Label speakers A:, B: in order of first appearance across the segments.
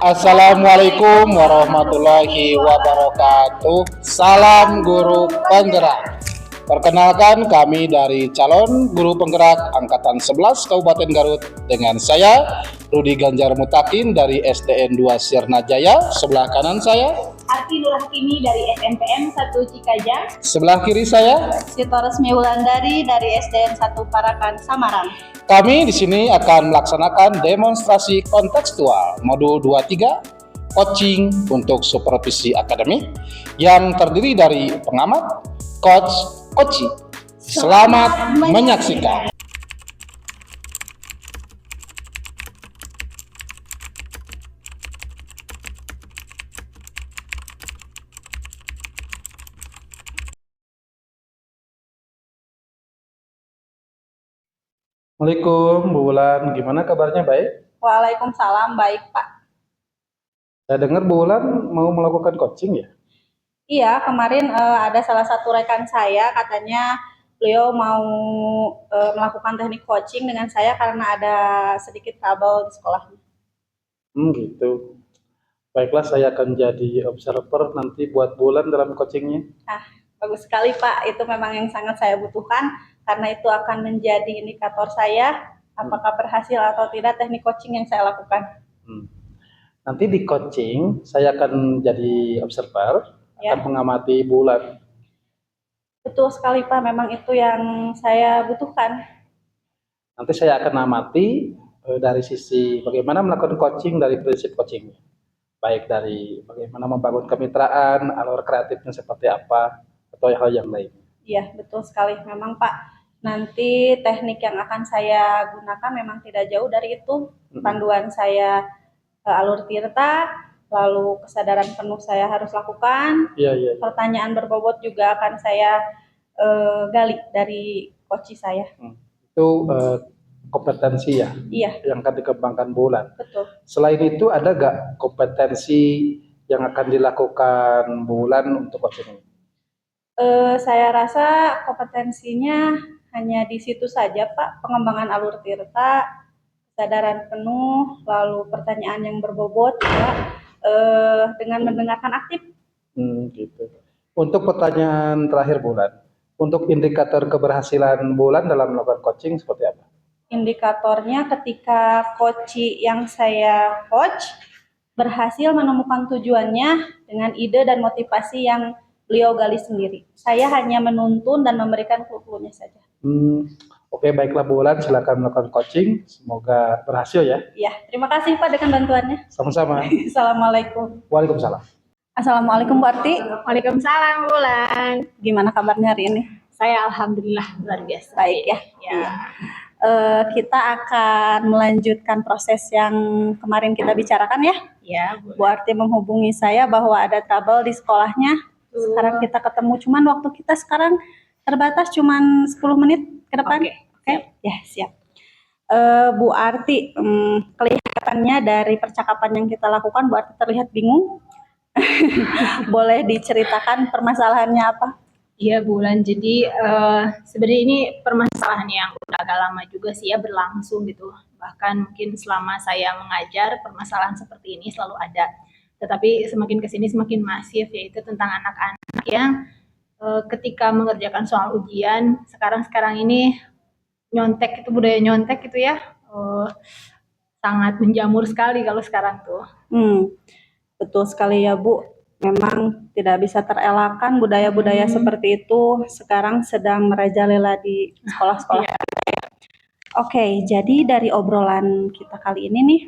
A: Assalamualaikum warahmatullahi wabarakatuh. Salam guru penggerak. Perkenalkan, kami dari calon guru penggerak Angkatan 11 Kabupaten Garut dengan saya Rudi Ganjar Mutakin dari SDN 2 Sirnajaya. Sebelah kanan saya
B: Arti Nur Hakimi dari SNPM 1 Cikajang.
A: Sebelah kiri saya
B: Sito Resmi Wulandari dari SDN 1 Parakan Samarang.
A: Kami di sini akan melaksanakan demonstrasi kontekstual modul 23 coaching untuk supervisi akademik yang terdiri dari pengamat, coach, coachee. Selamat menyaksikan. Assalamualaikum Bu Wulan, gimana kabarnya, baik?
B: Waalaikumsalam, baik Pak.
A: Saya dengar Bu Wulan mau melakukan coaching ya?
B: Iya, kemarin ada salah satu rekan saya katanya beliau mau melakukan teknik coaching dengan saya karena ada sedikit trouble di sekolahnya.
A: Gitu. Baiklah, saya akan jadi observer nanti buat Bu Wulan dalam coachingnya.
B: Bagus sekali Pak, itu memang yang sangat saya butuhkan karena itu akan menjadi indikator saya apakah berhasil atau tidak teknik coaching yang saya lakukan.
A: Nanti di coaching saya akan jadi observer,
B: Ya.
A: akan mengamati Bu Wulan.
B: Betul sekali Pak, memang itu yang saya butuhkan.
A: Nanti saya akan amati dari sisi bagaimana melakukan coaching dari prinsip coachingnya. Baik dari bagaimana membangun kemitraan, alur kreatifnya seperti apa, atau hal yang lain.
B: Iya, betul sekali. Memang Pak, nanti teknik yang akan saya gunakan memang tidak jauh dari itu. Panduan saya alur tirta, lalu kesadaran penuh saya harus lakukan.
A: Iya.
B: Pertanyaan berbobot juga akan saya gali dari coach saya.
A: Itu kompetensi ya,
B: Iya,
A: yang akan dikembangkan Bu Wulan.
B: betul.
A: Selain itu ada nggak kompetensi yang akan dilakukan Bu Wulan untuk coaching ini?
B: Saya rasa kompetensinya hanya di situ saja Pak, pengembangan alur tirta, kesadaran penuh, lalu pertanyaan yang berbobot juga dengan mendengarkan aktif.
A: Gitu. Untuk pertanyaan terakhir Bu Wulan, untuk indikator keberhasilan Bu Wulan dalam melakukan coaching seperti apa?
B: Indikatornya ketika coach yang saya coach berhasil menemukan tujuannya dengan ide dan motivasi yang beliau gali sendiri. Saya hanya menuntun dan memberikan clue-cluenya saja.
A: Oke, baiklah Bu Wulan, silakan melakukan coaching. Semoga berhasil ya.
B: Ya, terima kasih Pak dengan bantuannya.
A: Sama-sama.
B: Assalamualaikum.
A: Waalaikumsalam.
B: Assalamualaikum Bu Arti.
C: Waalaikumsalam Wulan.
B: Gimana kabarnya hari ini?
C: Saya alhamdulillah luar biasa.
B: Baik ya. Kita akan melanjutkan proses yang kemarin kita bicarakan ya.
C: Ya,
B: Bu Arti menghubungi saya bahwa ada trouble di sekolahnya. Sekarang kita ketemu, cuman waktu kita sekarang terbatas cuman 10 menit ke depan. Oke. Ya, siap. Bu Arti, kelihatannya dari percakapan yang kita lakukan, Bu Arti terlihat bingung. Boleh diceritakan permasalahannya apa?
C: Iya Bulan, jadi sebenarnya ini permasalahan yang udah agak lama juga sih ya berlangsung gitu. Bahkan mungkin selama saya mengajar permasalahan seperti ini selalu ada. Tetapi semakin kesini semakin masif, yaitu tentang anak-anak yang ketika mengerjakan soal ujian sekarang ini nyontek, itu budaya nyontek gitu ya, sangat menjamur sekali kalau sekarang tuh.
B: Betul sekali ya Bu. Memang tidak bisa terelakkan budaya-budaya seperti itu sekarang sedang merajalela di sekolah-sekolah. Oke, jadi dari obrolan kita kali ini nih,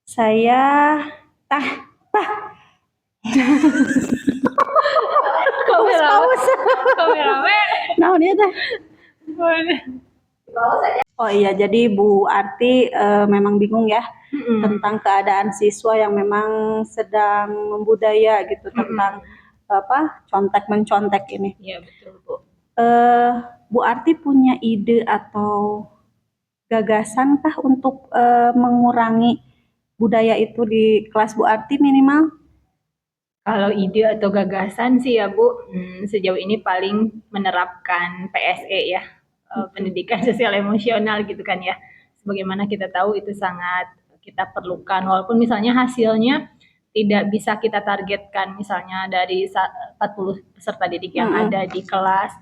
B: saya
C: Kameramen.
B: Nah, ini teh. Oh iya, jadi Bu Arti memang bingung ya tentang keadaan siswa yang memang sedang membudaya gitu tentang contek mencontek ini.
C: Iya betul Bu.
B: Bu Arti punya ide atau gagasan kah untuk mengurangi budaya itu di kelas Bu Arti minimal?
C: Kalau ide atau gagasan sih ya Bu, sejauh ini paling menerapkan PSE ya, pendidikan sosial emosional gitu kan ya. Sebagaimana kita tahu itu sangat kita perlukan. Walaupun misalnya hasilnya tidak bisa kita targetkan, misalnya dari 40 peserta didik yang ada di kelas,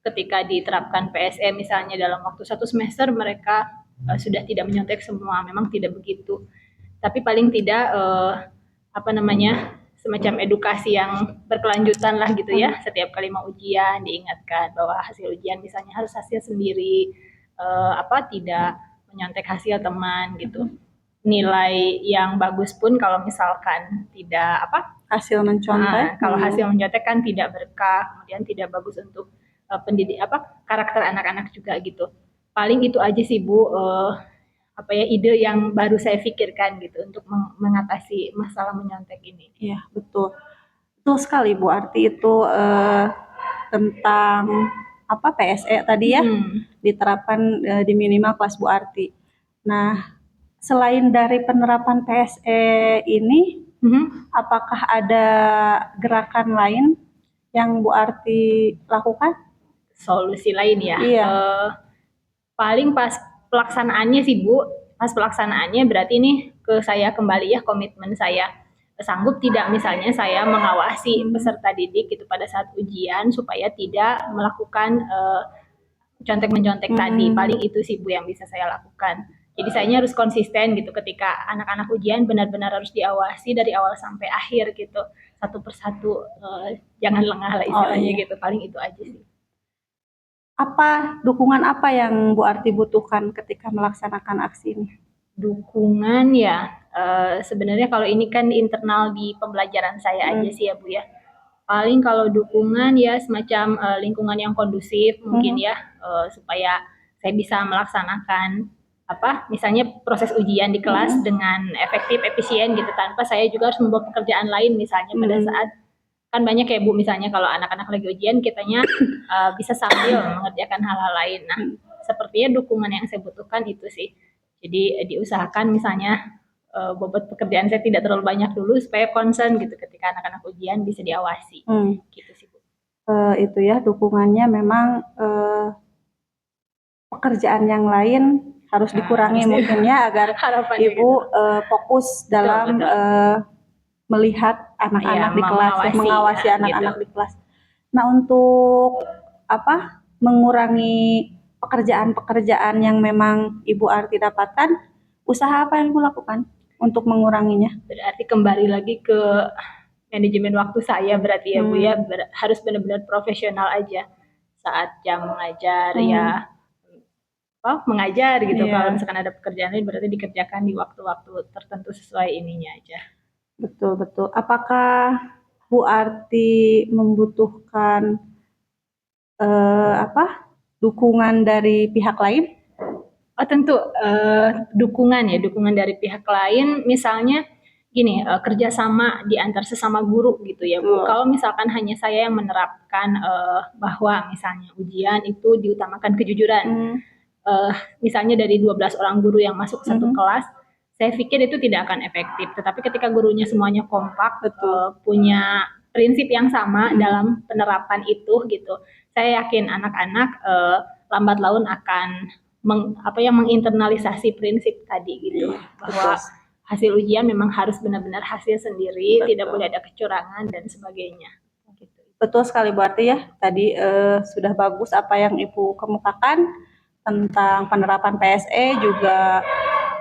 C: ketika diterapkan PSE misalnya dalam waktu 1 semester mereka sudah tidak menyontek semua, memang tidak begitu. Tapi paling tidak semacam edukasi yang berkelanjutan lah gitu ya. Setiap kali mau ujian diingatkan bahwa hasil ujian misalnya harus hasil sendiri, tidak menyontek hasil teman gitu. Nilai yang bagus pun kalau misalkan tidak
B: hasil mencontek,
C: kalau hasil mencontek kan tidak berkah, kemudian tidak bagus untuk pendidik karakter anak-anak juga gitu. Paling itu aja sih Bu, ide yang baru saya pikirkan gitu untuk mengatasi masalah menyontek ini.
B: Iya, betul. Betul sekali Bu Arti, itu tentang PSE tadi ya, diterapkan di minimal kelas Bu Arti. Nah, selain dari penerapan PSE ini, apakah ada gerakan lain yang Bu Arti lakukan?
C: Solusi lain ya?
B: Iya.
C: Paling pas pelaksanaannya sih Bu, pas pelaksanaannya berarti ini ke saya kembali ya, komitmen saya. Sanggup tidak misalnya saya mengawasi peserta didik itu pada saat ujian supaya tidak melakukan contek-mencontek tadi. Paling itu sih Bu yang bisa saya lakukan. Jadi saya harus konsisten gitu ketika anak-anak ujian benar-benar harus diawasi dari awal sampai akhir gitu. Satu persatu, jangan lengah lah istilahnya gitu. Paling itu aja sih.
B: Dukungan apa yang Bu Arti butuhkan ketika melaksanakan aksi ini?
C: Dukungan ya, sebenarnya kalau ini kan internal di pembelajaran saya aja sih ya Bu ya. Paling kalau dukungan ya semacam lingkungan yang kondusif mungkin ya, supaya saya bisa melaksanakan misalnya proses ujian di kelas dengan efektif, efisien gitu, tanpa saya juga harus membuat pekerjaan lain misalnya pada saat, kan banyak ya Bu misalnya kalau anak-anak lagi ujian kitanya bisa sambil mengerjakan hal-hal lain. Nah, sepertinya dukungan yang saya butuhkan itu sih. Jadi diusahakan misalnya bobot pekerjaan saya tidak terlalu banyak dulu supaya concern gitu ketika anak-anak ujian bisa diawasi. Gitu sih Bu.
B: Itu ya, dukungannya memang pekerjaan yang lain harus dikurangi mungkin ya, agar Ibu fokus dalam melihat anak-anak di kelas, mengawasi anak-anak di kelas. Nah, untuk mengurangi pekerjaan-pekerjaan yang memang Ibu Arti dapatkan, usaha apa yang Ibu lakukan untuk menguranginya?
C: Berarti kembali lagi ke manajemen waktu saya berarti ya Bu ya, harus benar-benar profesional aja saat jam mengajar ya. Mengajar gitu. Kalau misalkan ada pekerjaan lain berarti dikerjakan di waktu-waktu tertentu sesuai ininya aja.
B: Betul. Apakah Bu Arti membutuhkan dukungan dari pihak lain?
C: Tentu dukungan dari pihak lain, misalnya gini, kerjasama di antar sesama guru gitu ya Bu. Kalau misalkan hanya saya yang menerapkan bahwa misalnya ujian itu diutamakan kejujuran, misalnya dari 12 orang guru yang masuk satu kelas, saya pikir itu tidak akan efektif. Tetapi ketika gurunya semuanya kompak, punya prinsip yang sama dalam penerapan itu gitu, saya yakin anak-anak lambat laun akan menginternalisasi prinsip tadi gitu, bahwa hasil ujian memang harus benar-benar hasil sendiri, tidak boleh ada kecurangan dan sebagainya.
B: Betul sekali Bu Arti ya, tadi sudah bagus apa yang Ibu kemukakan tentang penerapan PSE, juga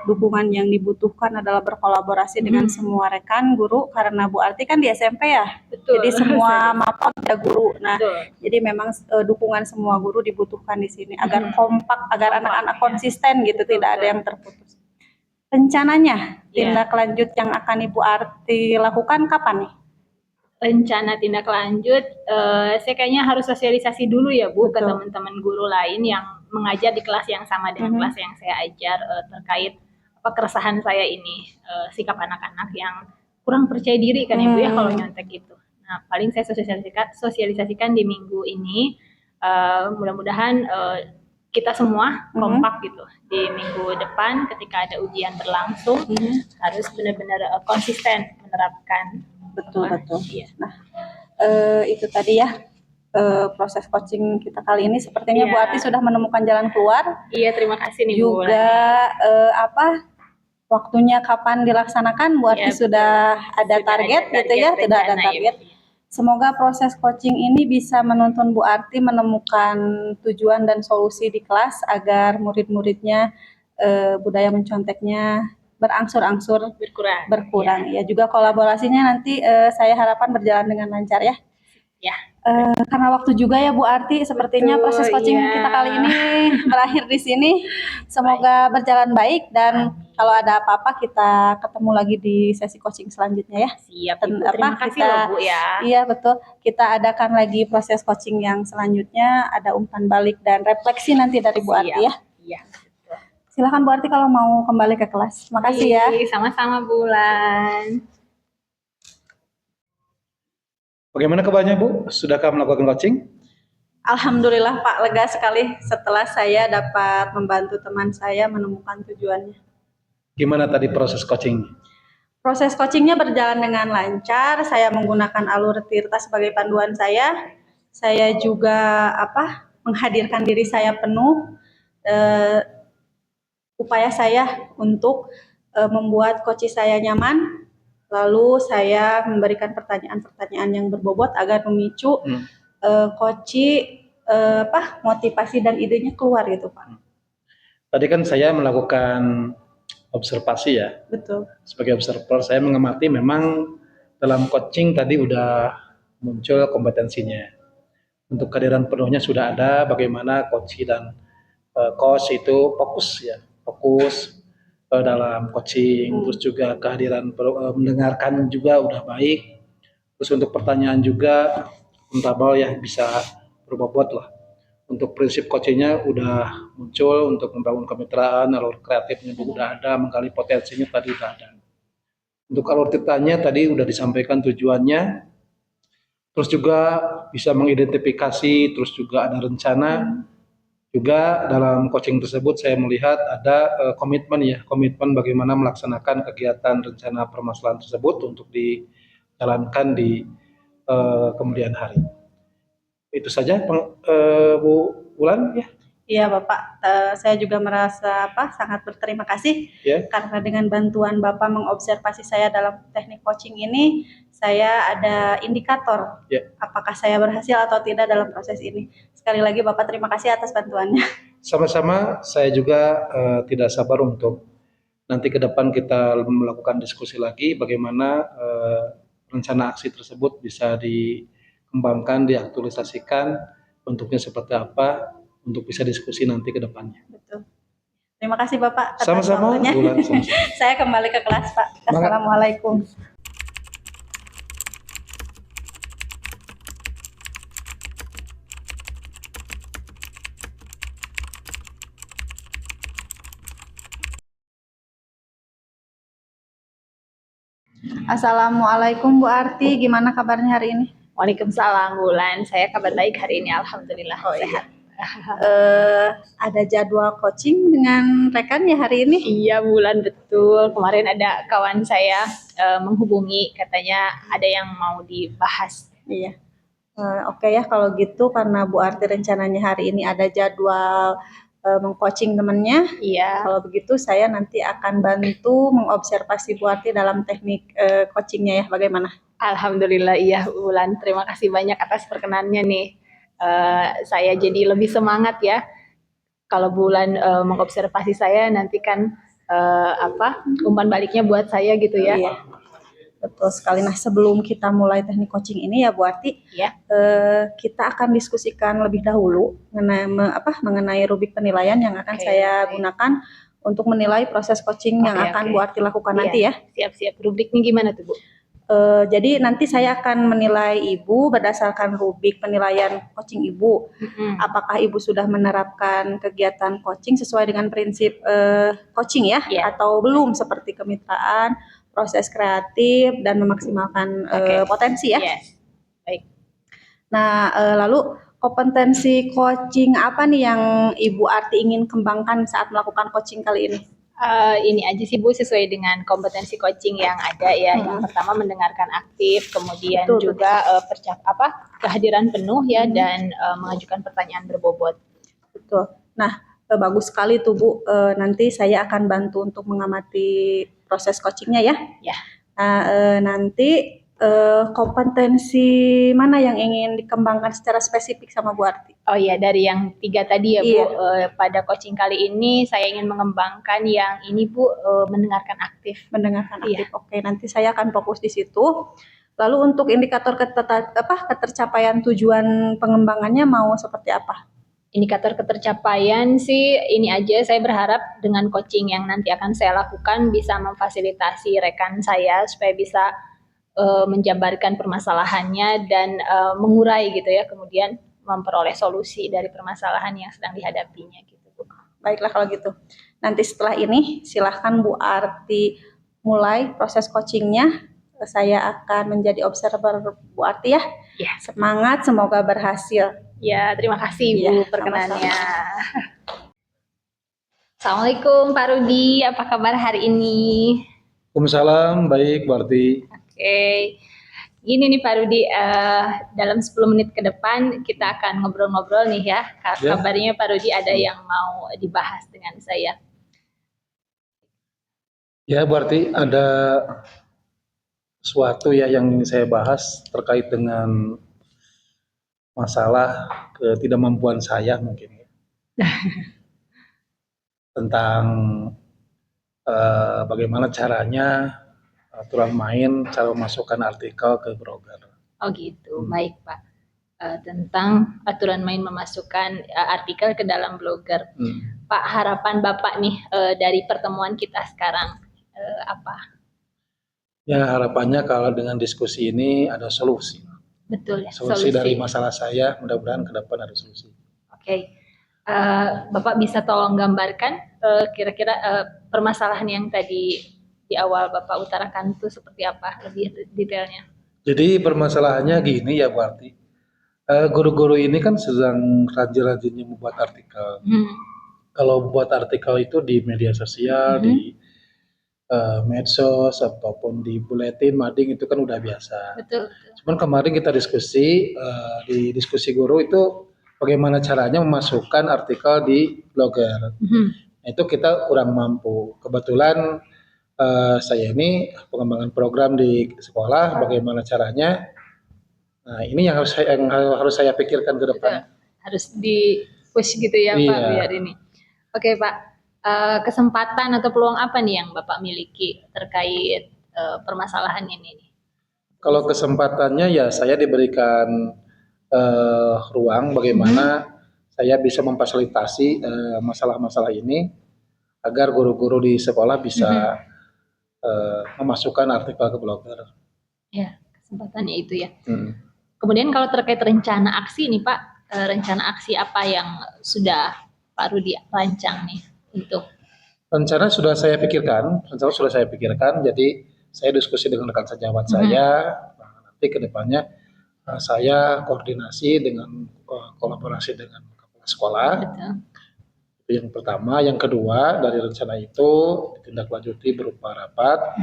B: dukungan yang dibutuhkan adalah berkolaborasi dengan semua rekan guru, karena Bu Arti kan di SMP ya.
C: Betul.
B: Jadi semua mapel ada guru. Nah, jadi memang dukungan semua guru dibutuhkan di sini agar kompak, agar anak-anak konsisten gitu, tidak ada yang terputus. Rencananya tindak lanjut yang akan Ibu Arti lakukan kapan nih?
C: Rencana tindak lanjut, saya kayaknya harus sosialisasi dulu ya Bu ke teman-teman guru lain yang mengajar di kelas yang sama dengan kelas yang saya ajar, terkait keresahan saya ini, sikap anak-anak yang kurang percaya diri kan ya Bu ya kalau nyontek gitu. Nah, paling saya sosialisasikan di minggu ini, mudah-mudahan kita semua kompak gitu di minggu depan ketika ada ujian berlangsung, harus benar-benar konsisten menerapkan.
B: Betul. Iya. Nah, itu tadi ya proses coaching kita kali ini. Sepertinya Bu Arti sudah menemukan jalan keluar.
C: Iya, terima kasih nih Bu.
B: Juga waktunya kapan dilaksanakan, Bu Arti
C: Ya,
B: sudah ada
C: Sudah
B: target gitu ya,
C: target
B: sudah ada
C: rencana, ya,
B: target.
C: Bu.
B: Semoga proses coaching ini bisa menuntun Bu Arti menemukan tujuan dan solusi di kelas agar murid-muridnya budaya menconteknya berangsur-angsur
C: Berkurang.
B: Ya, juga kolaborasinya nanti saya harapkan berjalan dengan lancar ya.
C: Ya.
B: Karena waktu juga ya Bu Arti, sepertinya
C: Betul,
B: proses coaching
C: iya.
B: kita kali ini berakhir di sini. Semoga berjalan baik dan kalau ada apa-apa kita ketemu lagi di sesi coaching selanjutnya ya.
C: Siap, Ibu. Terima kasih loh, Bu ya.
B: Iya betul. Kita adakan lagi proses coaching yang selanjutnya, ada umpan balik dan refleksi nanti dari Bu Arti ya.
C: Iya, betul.
B: Silakan Bu Arti kalau mau kembali ke kelas. Makasih ya.
C: Sama-sama, Bulan.
A: Bagaimana kabarnya Bu? Sudahkah melakukan coaching?
B: Alhamdulillah Pak, lega sekali setelah saya dapat membantu teman saya menemukan tujuannya.
A: Gimana tadi proses coaching?
B: Proses coachingnya berjalan dengan lancar, saya menggunakan alur Tirta sebagai panduan saya. Saya juga menghadirkan diri saya penuh, upaya saya untuk membuat coach saya nyaman. Lalu saya memberikan pertanyaan-pertanyaan yang berbobot agar memicu coach motivasi dan idenya keluar gitu Pak.
A: Tadi kan saya melakukan observasi ya.
B: Betul.
A: Sebagai observer saya mengamati memang dalam coaching tadi udah muncul kompetensinya. Untuk kehadiran penuhnya sudah ada bagaimana coach dan coach itu fokus dalam coaching, terus juga kehadiran mendengarkan juga udah baik. Terus untuk pertanyaan juga akuntabel ya, bisa berbobot lah. Untuk prinsip coachingnya udah muncul, untuk membangun kemitraan, alur kreatifnya udah ada, menggali potensinya tadi udah ada. Untuk alur titanya tadi udah disampaikan tujuannya, terus juga bisa mengidentifikasi, terus juga ada rencana. Juga dalam coaching tersebut saya melihat ada komitmen bagaimana melaksanakan kegiatan rencana permasalahan tersebut untuk dijalankan di kemudian hari. Itu saja Bu Wulan ya.
B: Iya Bapak, saya juga merasa sangat berterima kasih karena dengan bantuan Bapak mengobservasi saya dalam teknik coaching ini, saya ada indikator apakah saya berhasil atau tidak dalam proses ini. Sekali lagi Bapak terima kasih atas bantuannya.
A: Sama-sama, saya juga tidak sabar untuk nanti ke depan kita melakukan diskusi lagi bagaimana rencana aksi tersebut bisa dikembangkan, diaktualisasikan, bentuknya seperti apa, untuk bisa diskusi nanti ke depannya.
B: Betul. Terima kasih Bapak atas
A: sama-sama,
B: waktunya.
A: Bulan, sama-sama.
B: Saya kembali ke kelas Pak. Assalamualaikum. Assalamualaikum Bu Arti, gimana kabarnya hari ini?
C: Waalaikumsalam Bulan, saya kabar baik hari ini, alhamdulillah sehat.
B: Ada jadwal coaching dengan rekan ya hari ini?
C: Iya Bulan, betul. Kemarin ada kawan saya menghubungi, katanya ada yang mau dibahas.
B: Iya. Oke ya kalau gitu, karena Bu Arti rencananya hari ini ada jadwal mengcoaching temannya.
C: Iya.
B: Kalau begitu saya nanti akan bantu mengobservasi Bu Arti dalam teknik coachingnya ya, bagaimana?
C: Alhamdulillah iya Bulan, terima kasih banyak atas perkenannya nih. Saya jadi lebih semangat ya. Kalau Bulan mengobservasi saya, nanti kan umpan baliknya buat saya gitu ya.
B: Iya. Betul sekali. Nah sebelum kita mulai teknik coaching ini ya Bu Arti, kita akan diskusikan lebih dahulu mengenai rubrik penilaian yang akan saya gunakan untuk menilai proses coaching yang akan Bu Arti lakukan nanti ya.
C: Siap-siap. Rubriknya gimana tuh Bu?
B: Jadi nanti saya akan menilai Ibu berdasarkan rubrik penilaian coaching Ibu. Apakah Ibu sudah menerapkan kegiatan coaching sesuai dengan prinsip coaching ya, atau belum, seperti kemitraan, proses kreatif, dan memaksimalkan potensi ya.
C: Baik.
B: Nah, lalu kompetensi coaching apa nih yang Ibu Arti ingin kembangkan saat melakukan coaching kali ini?
C: Ini aja sih Bu, sesuai dengan kompetensi coaching yang ada ya. Yang pertama mendengarkan aktif, kemudian juga kehadiran penuh ya, dan mengajukan pertanyaan berbobot.
B: Betul. Nah, bagus sekali tuh Bu. Nanti saya akan bantu untuk mengamati proses coachingnya ya.
C: Ya.
B: Nah, nanti kompetensi mana yang ingin dikembangkan secara spesifik sama Bu Arti?
C: Oh iya, dari yang 3 tadi ya Bu.
B: Iya.
C: Pada coaching kali ini saya ingin mengembangkan yang ini Bu, mendengarkan aktif.
B: Mendengarkan
C: Iya.
B: aktif. Oke, nanti saya akan fokus di situ. Lalu untuk indikator ketercapaian tujuan pengembangannya mau seperti apa?
C: Indikator ketercapaian sih ini aja, saya berharap dengan coaching yang nanti akan saya lakukan bisa memfasilitasi rekan saya supaya bisa menjabarkan permasalahannya dan mengurai gitu ya, kemudian memperoleh solusi dari permasalahan yang sedang dihadapinya gitu Bu.
B: Baiklah kalau gitu. Nanti setelah ini silahkan Bu Arti mulai proses coachingnya. Saya akan menjadi observer Bu Arti ya.
C: Ya.
B: Semangat, semoga berhasil.
C: Ya, terima kasih Bu
B: Ya,
C: perkenannya. Assalamualaikum Pak Rudi, apa kabar hari ini?
A: Waalaikumsalam, baik berarti.
C: Oke, gini nih Pak Rudi, dalam 10 menit ke depan kita akan ngobrol-ngobrol nih ya.
A: Ya.
C: Kabarnya Pak Rudi ada yang mau dibahas dengan saya.
A: Ya, berarti ada sesuatu ya yang ingin saya bahas terkait dengan masalah ketidakmampuan saya mungkin ya. Tentang bagaimana caranya aturan main, cara memasukkan artikel ke blogger.
C: Oh gitu, baik Pak. Tentang aturan main memasukkan artikel ke dalam blogger. Pak, harapan Bapak nih dari pertemuan kita sekarang apa?
A: Ya, harapannya kalau dengan diskusi ini ada solusi.
C: Betul ya,
A: Solusi dari masalah saya, mudah-mudahan ke depan ada solusi.
C: Oke. Bapak bisa tolong gambarkan kira-kira permasalahan yang tadi di awal Bapak utarakan itu seperti apa lebih detailnya?
A: Jadi permasalahannya gini ya berarti, guru-guru ini kan sedang rajin-rajinnya membuat artikel. Kalau buat artikel itu di media sosial, di medsos ataupun di buletin, mading itu kan udah biasa.
C: Betul.
A: Cuman kemarin kita diskusi di diskusi guru itu bagaimana caranya memasukkan artikel di blogger. Nah, itu kita kurang mampu. Kebetulan saya ini pengembangan program di sekolah, bagaimana caranya. Nah, ini yang harus saya pikirkan ke depan.
C: Betul. Harus di push gitu ya Pak biar ini. Oke Pak. Kesempatan atau peluang apa nih yang Bapak miliki terkait permasalahan ini nih?
A: Kalau kesempatannya ya saya diberikan ruang bagaimana saya bisa memfasilitasi masalah-masalah ini agar guru-guru di sekolah bisa memasukkan artikel ke blogger.
C: Ya, kesempatannya itu ya. Kemudian kalau terkait rencana aksi nih Pak, rencana aksi apa yang sudah Pak Rudi rancang nih? Untuk
A: rencana sudah saya pikirkan, jadi saya diskusi dengan rekan sejawat saya. Nah, nanti kedepannya saya koordinasi dengan kolaborasi dengan kepala sekolah.
C: Betul.
A: Itu yang pertama. Yang kedua, dari rencana itu ditindaklanjuti berupa rapat.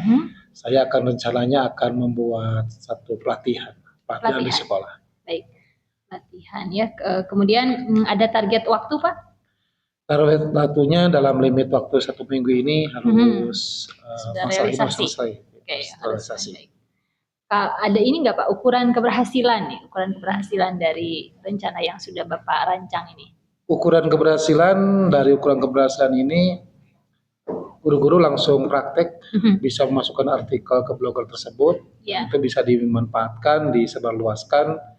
A: Saya rencananya akan membuat satu pelatihan di sekolah. Baik,
C: pelatihan ya. Kemudian ada target waktu Pak?
A: Target waktunya dalam limit waktu 1 minggu ini harus masalah ini harus selesai.
C: Oke, harus selesai. Ada ini nggak Pak ukuran keberhasilan dari rencana yang sudah Bapak rancang ini?
A: Ukuran keberhasilan ini guru-guru langsung praktek bisa memasukkan artikel ke blogger tersebut, itu bisa dimanfaatkan, disebarluaskan,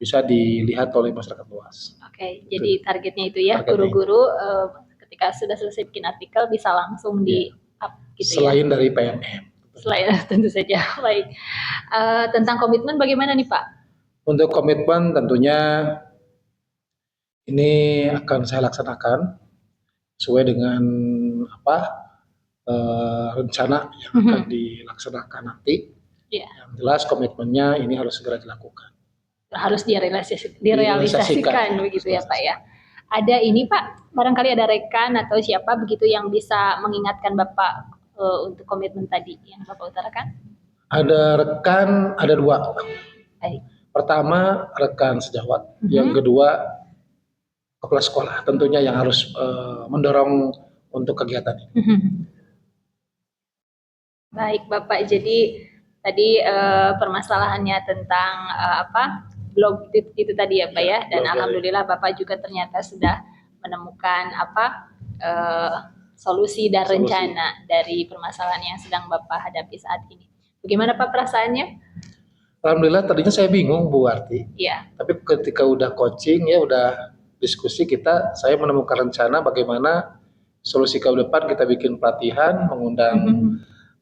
A: bisa dilihat oleh masyarakat luas.
C: Oke, jadi targetnya itu ya, guru-guru ketika sudah selesai bikin artikel bisa langsung di-up gitu
A: Selain dari PMM.
C: Selain tentu saja, baik. Tentang komitmen bagaimana nih Pak?
A: Untuk komitmen tentunya ini akan saya laksanakan sesuai dengan rencana yang akan dilaksanakan nanti. Yang jelas komitmennya ini harus segera dilakukan.
C: Harus direalisasikan begitu ya Pak ya. Ada ini Pak, barangkali ada rekan atau siapa begitu yang bisa mengingatkan Bapak untuk komitmen tadi yang Bapak utarakan? Ada
A: rekan, ada 2. Pertama rekan sejawat, yang kedua kepala sekolah tentunya yang harus mendorong untuk kegiatan ini.
C: Baik Bapak, jadi tadi permasalahannya tentang blog itu tadi ya Pak ya, dan
A: blog,
C: alhamdulillah Bapak juga ternyata sudah menemukan eh, solusi dan rencana dari permasalahan yang sedang Bapak hadapi saat ini. Bagaimana Pak perasaannya?
A: Alhamdulillah tadinya saya bingung Bu Warti,
C: Iya.
A: tapi ketika udah coaching ya udah diskusi saya menemukan rencana bagaimana solusi ke depan kita bikin pelatihan, mengundang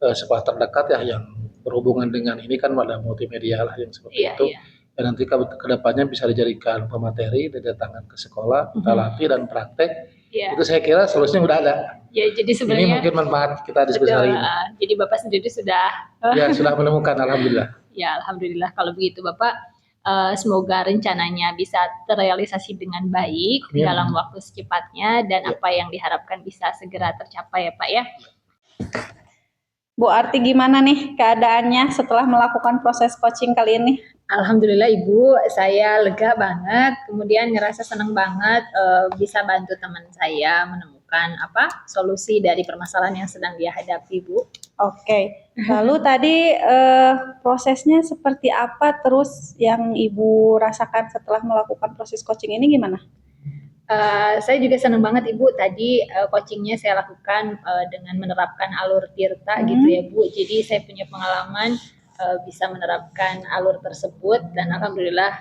A: sekolah terdekat ya yang berhubungan dengan ini kan ada multimedia lah yang seperti itu.
C: Iya.
A: Dan nanti ke depannya bisa dijadikan pemateri, didatangkan ke sekolah, kita latih dan praktek. Itu saya kira solusinya udah ada.
C: Ya, jadi sebenarnya
A: ini mungkin manfaat kita diskusi hari ini.
C: Jadi Bapak sendiri sudah
A: ya sudah menemukan, alhamdulillah.
C: Ya, alhamdulillah kalau begitu Bapak. Semoga rencananya bisa terrealisasi dengan baik dalam waktu secepatnya dan apa yang diharapkan bisa segera tercapai ya Pak ya.
B: Bu Arti gimana nih keadaannya setelah melakukan proses coaching kali ini?
C: Alhamdulillah Ibu, saya lega banget, kemudian ngerasa senang banget bisa bantu teman saya menemukan solusi dari permasalahan yang sedang dia hadapi Bu.
B: Oke, lalu tadi prosesnya seperti apa terus yang Ibu rasakan setelah melakukan proses coaching ini gimana?
C: Saya juga senang banget Ibu, tadi coachingnya saya lakukan dengan menerapkan alur tirta gitu ya Bu, jadi saya punya pengalaman bisa menerapkan alur tersebut dan alhamdulillah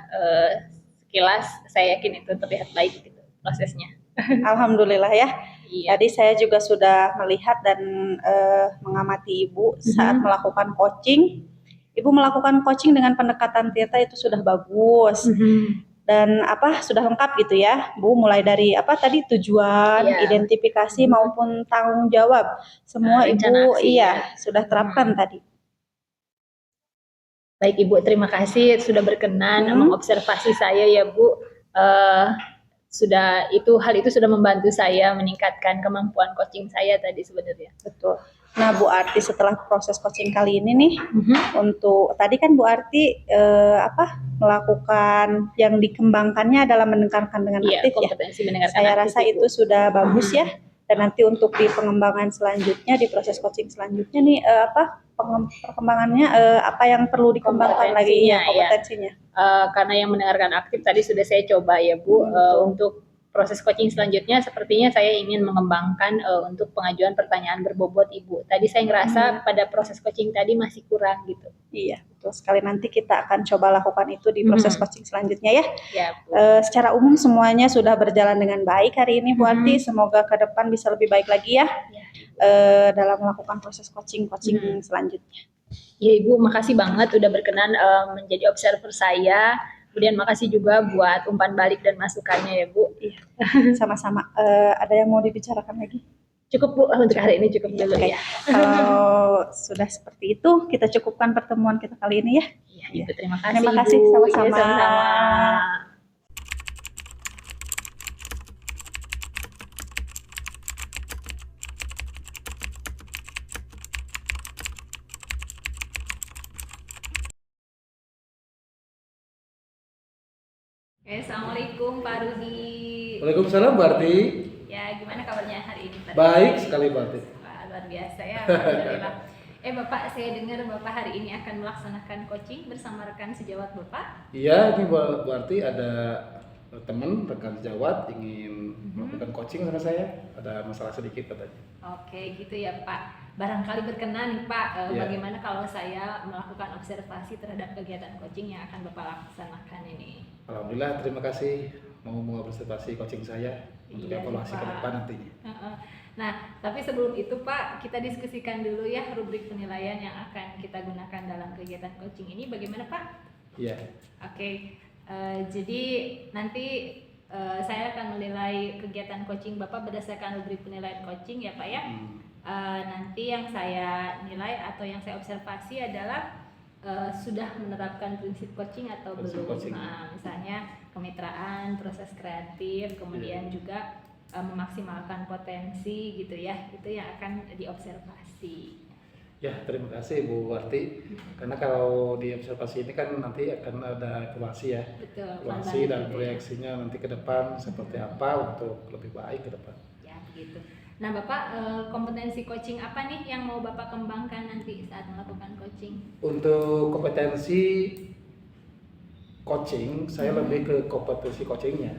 C: sekilas saya yakin itu terlihat baik gitu prosesnya.
B: Alhamdulillah ya.
C: Iya.
B: Tadi saya juga sudah melihat dan mengamati Ibu saat melakukan coaching. Ibu melakukan coaching dengan pendekatan tirta itu sudah bagus. Dan sudah lengkap gitu ya Bu, mulai dari tadi tujuan, identifikasi maupun tanggung jawab semua Ibu sudah terapkan tadi.
C: Baik Ibu, terima kasih sudah berkenan mengobservasi saya ya Bu. Hal itu sudah membantu saya meningkatkan kemampuan coaching saya tadi sebenarnya.
B: Betul. Nah Bu Arti setelah proses coaching kali ini nih, untuk tadi kan Bu Arti melakukan yang dikembangkannya adalah mendengarkan dengan aktif ya. Saya rasa itu sudah bagus ya. Dan nanti untuk di pengembangan selanjutnya, di proses coaching selanjutnya nih perkembangannya apa yang perlu dikembangkan lagi ya kompetensinya.
C: Karena yang mendengarkan aktif tadi sudah saya coba ya Bu. Untuk proses coaching selanjutnya sepertinya saya ingin mengembangkan untuk pengajuan pertanyaan berbobot Ibu. Tadi saya ngerasa pada proses coaching tadi masih kurang gitu.
B: Iya, betul sekali. Nanti kita akan coba lakukan itu di proses coaching selanjutnya ya.
C: Ya Bu.
B: Secara umum semuanya sudah berjalan dengan baik hari ini Bu Arti. Semoga ke depan bisa lebih baik lagi ya. Dalam melakukan proses coaching selanjutnya.
C: Ya Ibu, makasih banget udah berkenan menjadi observer saya. Kemudian makasih juga buat umpan balik dan masukannya ya Bu.
B: Iya, sama-sama. Ada yang mau dibicarakan lagi?
C: Cukup Bu, untuk hari ini cukup dulu ya.
B: Kalau sudah seperti itu, kita cukupkan pertemuan kita kali ini ya.
C: Iya Ibu, terima kasih.
B: Terima kasih,
C: Ibu.
B: sama-sama.
C: Ya, sama-sama. Assalamualaikum Pak Rudi.
A: Waalaikumsalam Bu Arti.
C: Ya, gimana kabarnya hari ini Pak?
A: Baik sekali Bu Arti.
C: Wah, luar biasa ya, alhamdulillah. Bapak, saya dengar Bapak hari ini akan melaksanakan coaching bersama rekan sejawat Bapak.
A: Iya, ini Bu Arti ada teman rekan sejawat ingin melakukan coaching sama saya. Ada masalah sedikit katanya.
C: Oke, gitu ya Pak. Barangkali berkenan nih Pak, bagaimana kalau saya melakukan observasi terhadap kegiatan coaching yang akan Bapak laksanakan ini?
A: Alhamdulillah, terima kasih mau mengobservasi coaching saya untuk evaluasi ke depan nantinya.
C: Nah, tapi sebelum itu Pak, kita diskusikan dulu ya rubrik penilaian yang akan kita gunakan dalam kegiatan coaching ini. Bagaimana Pak?
A: Iya.
C: Oke, jadi nanti saya akan menilai kegiatan coaching Bapak berdasarkan rubrik penilaian coaching ya Pak ya. Nanti yang saya nilai atau yang saya observasi adalah sudah menerapkan prinsip coaching atau belum. Misalnya kemitraan, proses kreatif, kemudian juga memaksimalkan potensi gitu ya, itu yang akan diobservasi.
A: Ya, terima kasih Bu Warti. Karena kalau di observasi ini kan nanti akan ada evaluasi ya.
C: Betul.
A: Evaluasi dan
C: gitu ya.
A: proyeksinya nanti ke depan seperti apa untuk lebih baik ke depan.
C: Ya, begitu. Nah, Bapak kompetensi coaching apa nih yang mau Bapak kembangkan nanti saat melakukan coaching?
A: Untuk kompetensi coaching, saya lebih ke kompetensi coachingnya.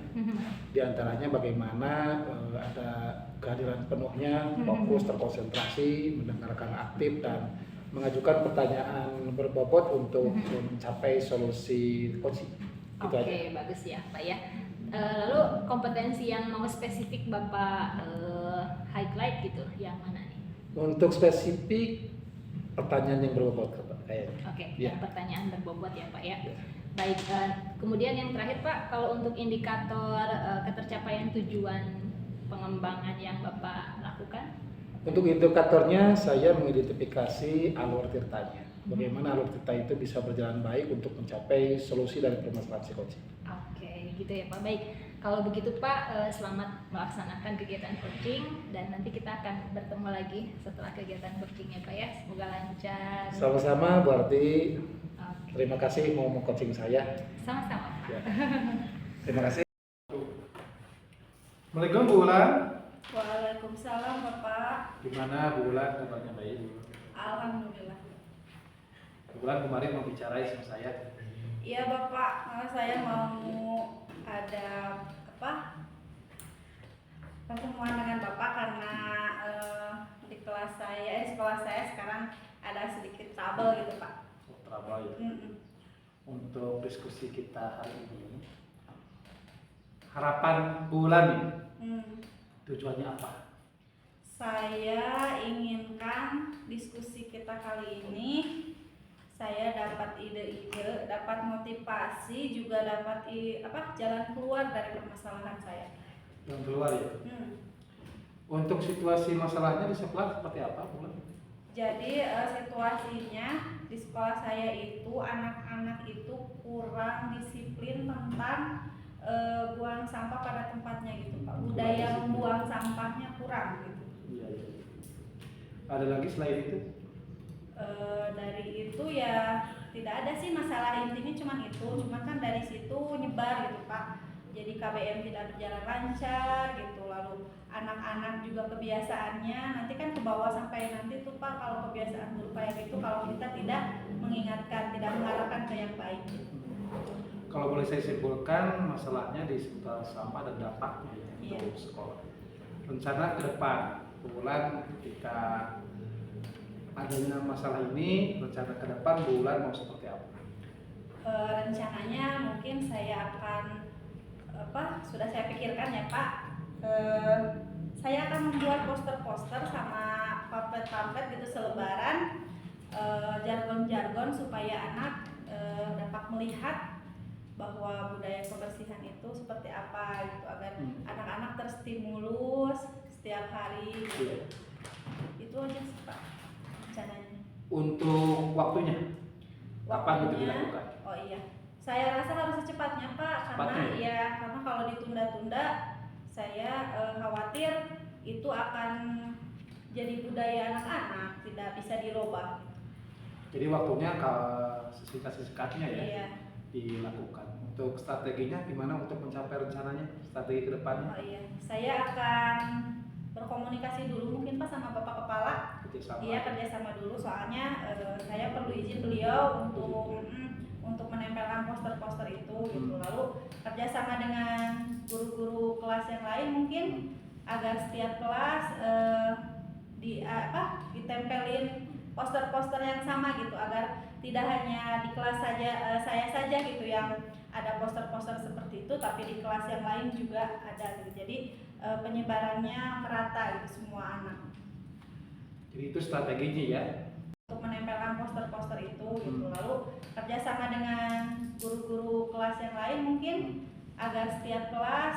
A: Di antaranya bagaimana ada kehadiran penuhnya, fokus, terkonsentrasi, mendengarkan aktif dan mengajukan pertanyaan berbobot untuk mencapai solusi coaching. Gitu
C: Oke,
A: aja.
C: bagus ya, Pak ya. Lalu kompetensi yang mau spesifik Bapak highlight gitu, yang mana nih?
A: Untuk spesifik pertanyaan yang berbobot kayaknya.
C: Oke,
A: Ya.
C: yang pertanyaan berbobot ya Pak ya. Baik, kemudian yang terakhir Pak, kalau untuk indikator ketercapaian tujuan pengembangan yang Bapak lakukan?
A: Untuk indikatornya saya mengidentifikasi alur tirtanya. Bagaimana alur tirta itu bisa berjalan baik untuk mencapai solusi dari permasalahan si coaching.
C: Oke, gitu ya Pak. Baik, kalau begitu Pak, selamat melaksanakan kegiatan coaching dan nanti kita akan bertemu lagi setelah kegiatan coaching ya Pak ya. Semoga lancar.
A: Sama-sama berarti
C: Oke.
A: terima kasih mau coaching saya.
C: Sama-sama Pak.
A: Ya. Terima kasih. Assalamualaikum Bu Ulan.
B: Waalaikumsalam Bapak.
A: Gimana Bu Ulan kabarnya baik?
B: Alhamdulillah.
A: Bu Ulan kemarin mau bicara sama saya.
B: Iya Bapak, saya mau ada pertemuan dengan Bapak karena di kelas saya, di sekolah saya sekarang ada sedikit trouble gitu Pak.
A: Oh, trouble ya. Untuk diskusi kita hari ini, harapan Bu Ulan nih, tujuannya apa?
B: Saya inginkan diskusi kita kali ini saya dapat ide-ide, dapat motivasi, juga dapat jalan keluar dari permasalahan saya.
A: Yang keluar ya. Untuk situasi masalahnya di sekolah seperti apa, Bu?
B: Jadi situasinya di sekolah saya itu anak-anak itu kurang disiplin tentang buang sampah pada tempatnya gitu Pak. Budaya membuang sampahnya kurang gitu.
A: Iya. Ada lagi selain itu?
B: Dari itu ya tidak ada sih masalah, intinya cuma kan dari situ nyebar gitu Pak. Jadi KBM tidak berjalan lancar gitu, lalu anak-anak juga kebiasaannya nanti kan ke bawah sampai nanti tuh Pak, kalau kebiasaan berupa yang itu kalau kita tidak mengingatkan, tidak mengarahkan ke yang baik gitu.
A: Kalau boleh saya simpulkan, masalahnya di seputar sampah dan dampaknya ya, untuk sekolah. Rencana ke depan, bulan ketika adanya masalah ini, rencana ke depan bulan mau seperti apa?
B: Rencananya mungkin saya akan sudah saya pikirkan ya Pak. Saya akan membuat poster-poster sama pamflet-pamflet gitu selebaran, jargon-jargon supaya anak dapat melihat bahwa budaya kebersihan itu seperti apa gitu, agar anak-anak terstimulus setiap hari gitu. Itu aja sih Pak rencananya.
A: Untuk waktunya? Kapan itu dilakukan?
B: Oh iya, saya rasa harus secepatnya Pak, karena kalau ditunda-tunda saya khawatir itu akan jadi budaya anak-anak, tidak bisa dirubah.
A: Jadi waktunya sesingkat-singkatnya ya.
B: Iya.
A: Dilakukan. Untuk strateginya gimana untuk mencapai rencananya, strategi ke depannya?
B: Oh iya, saya akan berkomunikasi dulu mungkin Pak sama Bapak Kepala. Kerjasama dulu, soalnya saya perlu izin beliau untuk menempelkan poster-poster itu gitu. Lalu kerjasama dengan guru-guru kelas yang lain mungkin agar setiap kelas ditempelin poster-poster yang sama gitu, agar tidak hanya di kelas saja saya saja gitu yang ada poster-poster seperti itu, tapi di kelas yang lain juga ada gitu. Jadi penyebarannya merata gitu semua anak.
A: Jadi itu strateginya ya.
B: Untuk menempelkan poster-poster itu gitu. Lalu kerjasama dengan guru-guru kelas yang lain mungkin agar setiap kelas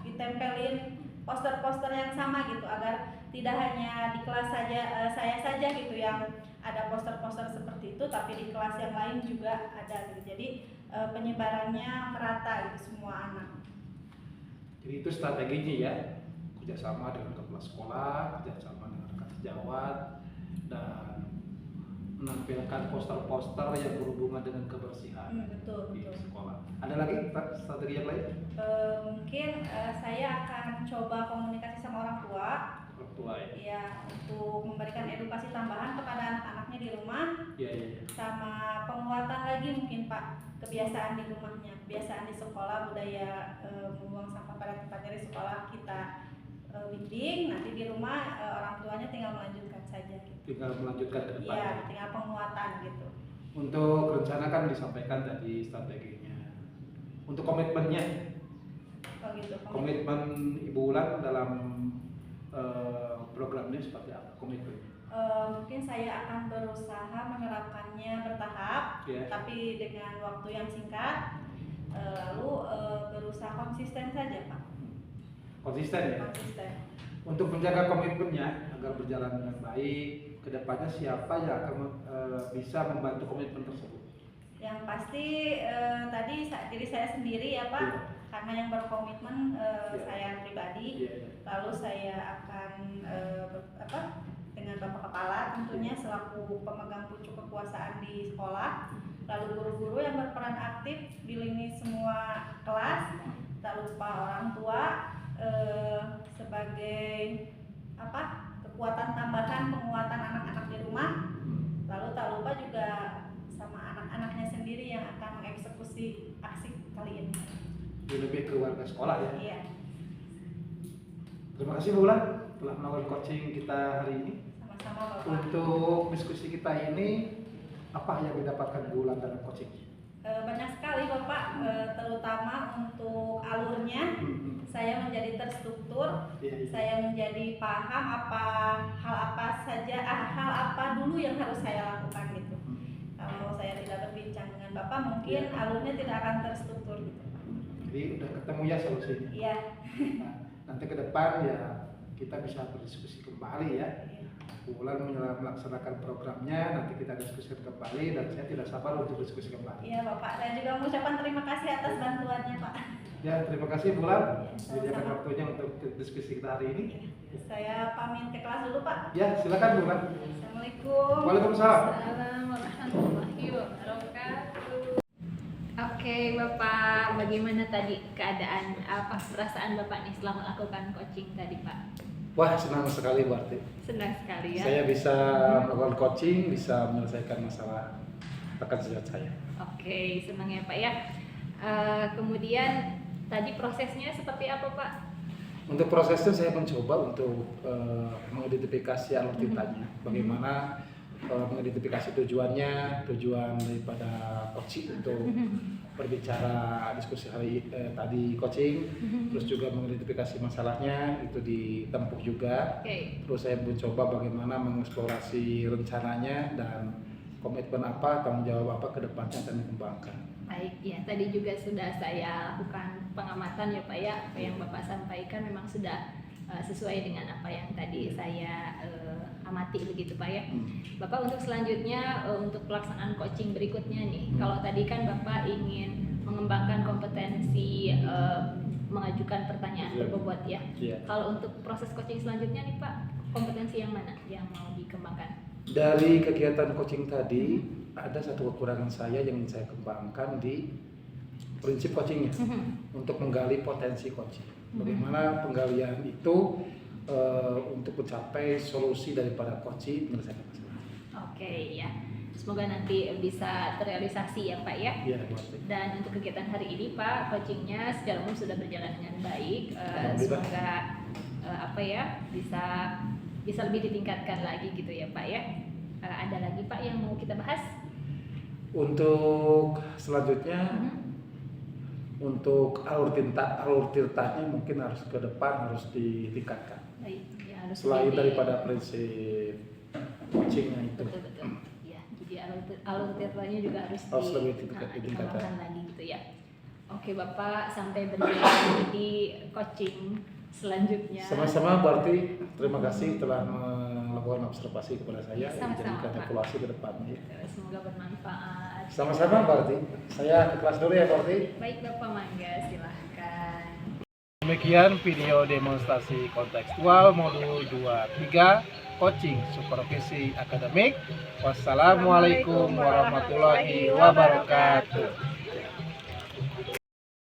B: ditempelin poster-poster yang sama gitu, agar tidak hanya di kelas saja saya saja gitu yang ada poster-poster seperti itu, tapi di kelas yang lain juga ada gitu. Jadi penyebarannya merata gitu semua anak.
A: Jadi itu strateginya ya, kerjasama dengan kepala sekolah, kerjasama dengan rekan sejawat dan menampilkan poster-poster yang berhubungan dengan kebersihan
B: Betul,
A: di
B: betul.
A: sekolah. Ada lagi strategi yang lain?
B: Mungkin saya akan coba komunikasi sama orang tua,
A: Orang tua ya.
B: ya, untuk memberikan edukasi tambahan kepada anak-anaknya di rumah,
A: Iya, iya, iya.
B: sama penguatan lagi mungkin Pak, kebiasaan di rumahnya, kebiasaan di sekolah, budaya membuang sampah pada tempatnya di sekolah kita bimbing, nanti di rumah orang tuanya tinggal melanjutkan saja gitu.
A: Tinggal melanjutkan ke depan.
B: Iya, tinggal penguatan gitu.
A: Untuk rencana kan disampaikan tadi strateginya. Untuk komitmennya,
B: Oh gitu.
A: komitmen Ibu Wulan dalam program ini seperti apa komitmen?
B: Mungkin saya akan berusaha menerapkannya bertahap,
A: Ya.
B: tapi dengan waktu yang singkat, lalu berusaha konsisten saja Pak.
A: Konsisten ya.
B: Konsisten.
A: Untuk menjaga komitmennya agar berjalan dengan baik, kedepannya siapa yang akan bisa membantu komitmen tersebut?
B: Yang pasti tadi diri saya sendiri ya Pak,
A: Iya.
B: karena yang berkomitmen
A: Iya.
B: saya pribadi.
A: Iya, iya.
B: Lalu saya akan dengan Bapak Kepala tentunya selaku pemegang pucuk kekuasaan di sekolah, lalu guru-guru yang berperan aktif di lini semua kelas, tak lupa orang tua sebagai kekuatan tambahan penguatan anak-anak di rumah, lalu tak lupa juga sama anak-anaknya sendiri yang akan mengeksekusi aksi kali ini.
A: Jadi lebih ke warga sekolah ya.
B: Iya.
A: Terima kasih Bu Wulan telah melakukan coaching kita hari ini.
B: Sama-sama Bapak.
A: Untuk diskusi kita ini, apa yang didapatkan Bu Wulan dalam coaching?
B: Banyak sekali Bapak, terutama untuk alurnya saya menjadi terstruktur,
A: Iya, iya.
B: saya menjadi paham hal apa dulu yang harus saya lakukan gitu. Kalau saya tidak berbincang dengan Bapak, mungkin
A: Iya.
B: alurnya tidak akan terstruktur gitu.
A: Jadi udah ketemu ya solusinya.
B: Iya.
A: Nah, nanti ke depan ya kita bisa berdiskusi kembali ya. Bu Wulan melaksanakan programnya, nanti kita diskusi kembali dan saya tidak sabar untuk diskusi kembali.
B: Iya Bapak, saya juga mengucapkan terima kasih atas bantuannya Pak.
A: Ya, terima kasih Bu Wulan
B: Ya,
A: menyediakan
B: sama-sama.
A: waktunya untuk diskusi kita hari ini.
B: Saya pamit ke kelas dulu Pak.
A: Ya, silakan Bu Wulan.
B: Assalamualaikum.
A: Waalaikumsalam.
C: Assalamualaikum warahmatullahi wabarakatuh. Oke Bapak, bagaimana tadi keadaan perasaan Bapak nih setelah melakukan coaching tadi Pak?
A: Wah, senang sekali berarti.
C: Senang sekali ya.
A: Saya bisa melakukan coaching, bisa menyelesaikan masalah rekan sejawat saya.
C: Oke, senang ya Pak ya. Kemudian tadi prosesnya seperti apa Pak?
A: Untuk prosesnya saya mencoba untuk mengidentifikasi alur tintanya. Bagaimana mengidentifikasi tujuan daripada coaching untuk berbicara diskusi tadi coaching, terus juga mengidentifikasi masalahnya itu ditempuh juga.
C: Oke.
A: Terus saya mencoba bagaimana mengeksplorasi rencananya dan komitmen apa, tanggung jawab apa ke depannya akan dikembangkan.
C: Baik, ya tadi juga sudah saya lakukan pengamatan ya Pak ya, apa yang Bapak sampaikan memang sudah sesuai dengan apa yang tadi saya amati begitu Pak ya. Bapak untuk selanjutnya untuk pelaksanaan coaching berikutnya nih, kalau tadi kan Bapak ingin mengembangkan kompetensi mengajukan pertanyaan berbobot ya. Kalau untuk proses coaching selanjutnya nih Pak, kompetensi yang mana yang mau dikembangkan?
A: Dari kegiatan coaching tadi ada satu kekurangan saya yang ingin saya kembangkan di prinsip coachingnya untuk menggali potensi coaching. Bagaimana penggalian itu untuk mencapai solusi daripada coaching menyelesaikan masalah.
C: Oke ya, semoga nanti bisa terrealisasi ya Pak ya.
A: Iya, berarti.
C: Dan untuk kegiatan hari ini Pak, coachingnya secara umum sudah berjalan dengan baik.
A: Alhamdulillah.
C: Semoga bisa lebih ditingkatkan lagi gitu ya Pak ya. Ada lagi Pak yang mau kita bahas?
A: Untuk selanjutnya untuk alur tirtanya mungkin harus ke depan harus ditingkatkan.
C: Baik, ya harus
A: Selain
C: lebih
A: daripada prinsip coachingnya itu.
C: betul. Ya, jadi alur tirtanya juga harus
A: Lebih ditingkatkan.
C: dikembangkan lagi gitu ya. Oke Bapak, sampai berjumpa di coaching selanjutnya.
A: Sama-sama berarti terima kasih telah melakukan observasi kepada saya
C: Sama-sama,
A: dijadikan
C: Pak.
A: evaluasi ke depannya.
C: Semoga bermanfaat.
A: Sama-sama berarti. Saya ke kelas dulu ya berarti.
C: Baik Bapak, mangga silahkan.
A: Demikian video demonstrasi kontekstual modul 23 coaching supervisi akademik. Wassalamualaikum warahmatullahi wabarakatuh.